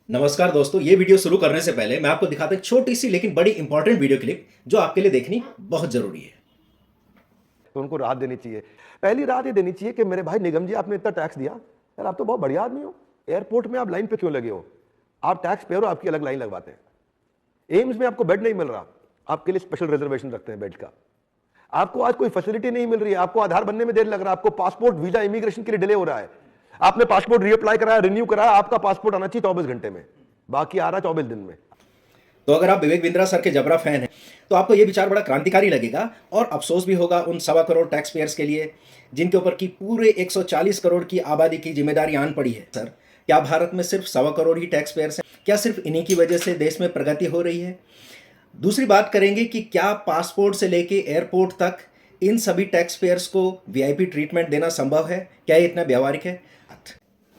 नमस्कार दोस्तों, ये वीडियो शुरू करने से पहले मैं आपको दिखाता हूं एक छोटी सी लेकिन बड़ी इंपॉर्टेंट वीडियो क्लिप जो आपके लिए देखनी बहुत जरूरी है। तो उनको राहत देनी चाहिए। पहली राहत ये देनी चाहिए कि मेरे भाई निगम जी, आपने इतना टैक्स दिया यार, आप तो बहुत बढ़िया आदमी हो, एयरपोर्ट में आप लाइन पे क्यों लगे हो? आप टैक्स पेयर हो, आपकी अलग लाइन लगवाते हैं। एम्स में आपको बेड नहीं मिल रहा, आपके लिए स्पेशल रिजर्वेशन रखते हैं बेड का। आपको आज कोई फैसिलिटी नहीं मिल रही है, आपको आधार बनने में देर लग रहा है, आपको पासपोर्ट वीजा इमिग्रेशन के लिए डिले हो रहा है। आपने पासपोर्ट रीअप्लाई कराया, रिन्यू कराया, आपका पासपोर्ट आना चाहिए 24 घंटे में, बाकी आ रहा 24 दिन में। तो अगर आप विवेक बिंद्रा सर के जबरा फैन हैं तो आपको ये विचार बड़ा क्रांतिकारी लगेगा और अफसोस भी होगा उन 1.25 करोड़ टैक्स पेयर्स के लिए जिनके ऊपर की पूरे 140 करोड़ की आबादी की जिम्मेदारी आन पड़ी है। सर, क्या भारत में सिर्फ 1.25 करोड़ ही टैक्स पेयर्स हैं? क्या सिर्फ इन्हीं की वजह से देश में प्रगति हो रही है? दूसरी बात करेंगे कि क्या पासपोर्ट से लेके एयरपोर्ट तक इन सभी टैक्स पेयर्स को वीआईपी ट्रीटमेंट देना संभव है? क्या ये इतना व्यवहारिक है?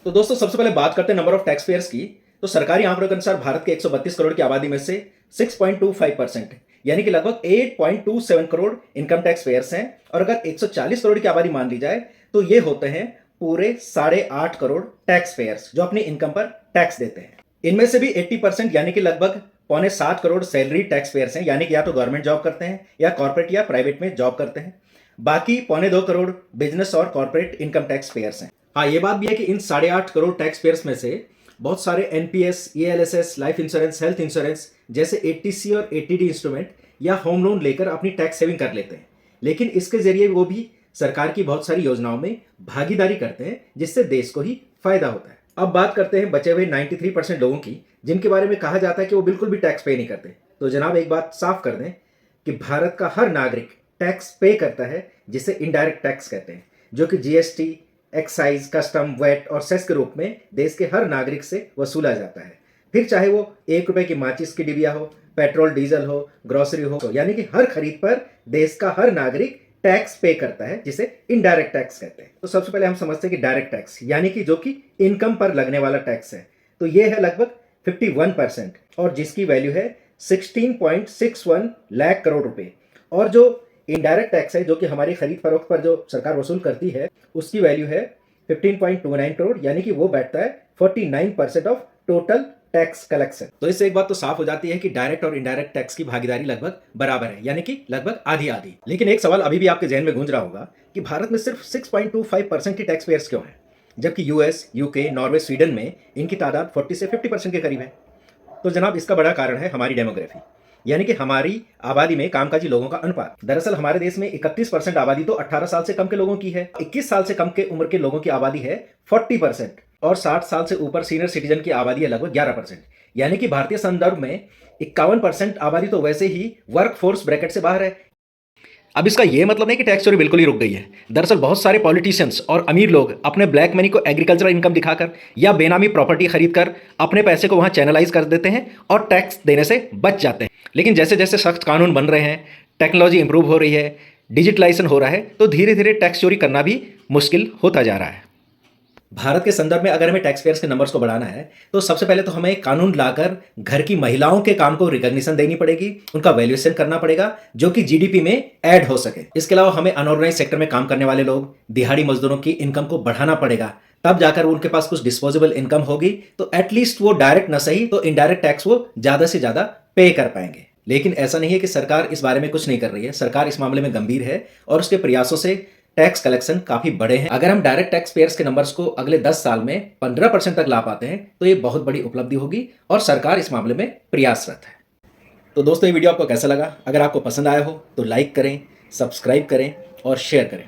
तो दोस्तों, सबसे पहले बात करते हैं नंबर ऑफ टैक्स पेयर्स की। तो सरकारी आंकड़ों के अनुसार भारत के 132 करोड़ की आबादी में से 6.25% यानी कि लगभग 8.27 करोड़ इनकम टैक्स पेयर्स हैं। और अगर 140 करोड़ की आबादी मान ली जाए तो ये होते हैं पूरे 8.5 करोड़ टैक्स पेयर्स जो अपनी इनकम पर टैक्स देते हैं। इनमें से भी 80% यानी कि लगभग 6.25 करोड़ सैलरी टैक्स पेयर्स हैं, यानी कि या तो गवर्नमेंट जॉब करते हैं या कॉर्पोरेट या प्राइवेट में जॉब करते हैं। बाकी 2.25 करोड़ बिजनेस और कॉर्पोरेट इनकम टैक्स पेयर्स हैं। हाँ, ये बात भी है कि इन 8.5 करोड़ टैक्स पेयर्स में से बहुत सारे NPS, ELSS, life insurance, health insurance जैसे एटीसी और एटीडी इंस्ट्रूमेंट या होम लोन लेकर अपनी टैक्स सेविंग कर लेते हैं, लेकिन इसके जरिए वो भी सरकार की बहुत सारी योजनाओं में भागीदारी करते हैं जिससे देश को ही फायदा होता है। अब बात करते हैं बचे हुए 93% लोगों की जिनके बारे में कहा जाता है कि वो बिल्कुल भी टैक्स पे नहीं करते। तो जनाब, एक बात साफ कर दें कि भारत का हर नागरिक टैक्स पे करता है जिसे इनडायरेक्ट टैक्स कहते हैं, जो कि जीएसटी, एक्साइज, कस्टम, वैट और सेस के रूप में देश के हर नागरिक से वसूला जाता है। फिर चाहे वो 1 रुपए की माचिस की डिबिया हो, पेट्रोल डीजल हो, ग्रोसरी हो, यानी कि हर खरीद पर देश का हर नागरिक टैक्स पे करता है जिसे इनडायरेक्ट टैक्स कहते हैं। तो सबसे पहले हम समझते हैं कि डायरेक्ट टैक्स यानी कि जो कि इनकम पर लगने वाला टैक्स है, तो ये है लगभग 51% और जिसकी वैल्यू है 16.61 लाख करोड़ रुपए। और जो इनडायरेक्ट टैक्स है जो कि हमारी खरीद फरोख्त पर जो सरकार वसूल करती है उसकी वैल्यू है 15.29 करोड़, यानी कि वो बैठता है 49% ऑफ टोटल टैक्स कलेक्शन। तो इससे एक बात तो साफ हो जाती है कि डायरेक्ट और इनडायरेक्ट टैक्स की भागीदारी लगभग बराबर है, यानी कि लगभग आधी आधी। लेकिन एक सवाल अभी भी आपके जहन में गूंज रहा होगा कि भारत में सिर्फ 6.25% ही टैक्स पेयर्स क्यों हैं, जबकि यूएस, यूके, नॉर्वे, स्वीडन में इनकी तादाद 40 से 50% के करीब है। तो जनाब, इसका बड़ा कारण है हमारी डेमोग्राफी, यानी कि हमारी आबादी में कामकाजी लोगों का अनुपात। दरअसल हमारे देश में 31% आबादी तो 18 साल से कम के लोगों की है, 21 साल से कम के उम्र के लोगों की आबादी है 40% और 60 साल से ऊपर सीनियर सिटीजन की आबादी है लगभग 11%। यानी कि भारतीय संदर्भ में 51% आबादी तो वैसे ही वर्क फोर्स ब्रैकेट से बाहर है। अब इसका यह मतलब नहीं कि टैक्स चोरी बिल्कुल ही रुक गई है। दरअसल बहुत सारे पॉलिटिशियंस और अमीर लोग अपने ब्लैक मनी को एग्रीकल्चरल इनकम दिखाकर या बेनामी प्रॉपर्टी खरीदकर अपने पैसे को वहां चैनलाइज कर देते हैं और टैक्स देने से बच जाते हैं। लेकिन जैसे जैसे सख्त कानून बन रहे हैं, टेक्नोलॉजी इंप्रूव हो रही है, डिजिटलाइजेशन हो रहा है, तो धीरे धीरे टैक्स चोरी करना भी मुश्किल होता जा रहा है। भारत के संदर्भ में अगर हमें टैक्स पेयर्स के नंबर्स को बढ़ाना है तो सबसे पहले तो हमें कानून लाकर घर की महिलाओं के काम को रिकॉग्निशन देनी पड़ेगी, उनका वैल्यूएशन करना पड़ेगा जो कि जीडीपी में ऐड हो सके। इसके अलावा हमें अनऑर्गेनाइज सेक्टर में काम करने वाले लोग, दिहाड़ी मजदूरों की इनकम को बढ़ाना पड़ेगा, तब जाकर उनके पास कुछ डिस्पोजेबल इनकम होगी तो एटलीस्ट वो डायरेक्ट न सही तो इनडायरेक्ट टैक्स वो ज्यादा से ज्यादा पे कर पाएंगे। लेकिन ऐसा नहीं है कि सरकार इस बारे में कुछ नहीं कर रही है। सरकार इस मामले में गंभीर है और उसके प्रयासों से टैक्स कलेक्शन काफी बड़े हैं। अगर हम डायरेक्ट टैक्स पेयर्स के नंबर्स को अगले 10 साल में 15% तक ला पाते हैं तो ये बहुत बड़ी उपलब्धि होगी और सरकार इस मामले में प्रयासरत है। तो दोस्तों, ये वीडियो आपको कैसा लगा? अगर आपको पसंद आया हो तो लाइक करें, सब्सक्राइब करें और शेयर करें।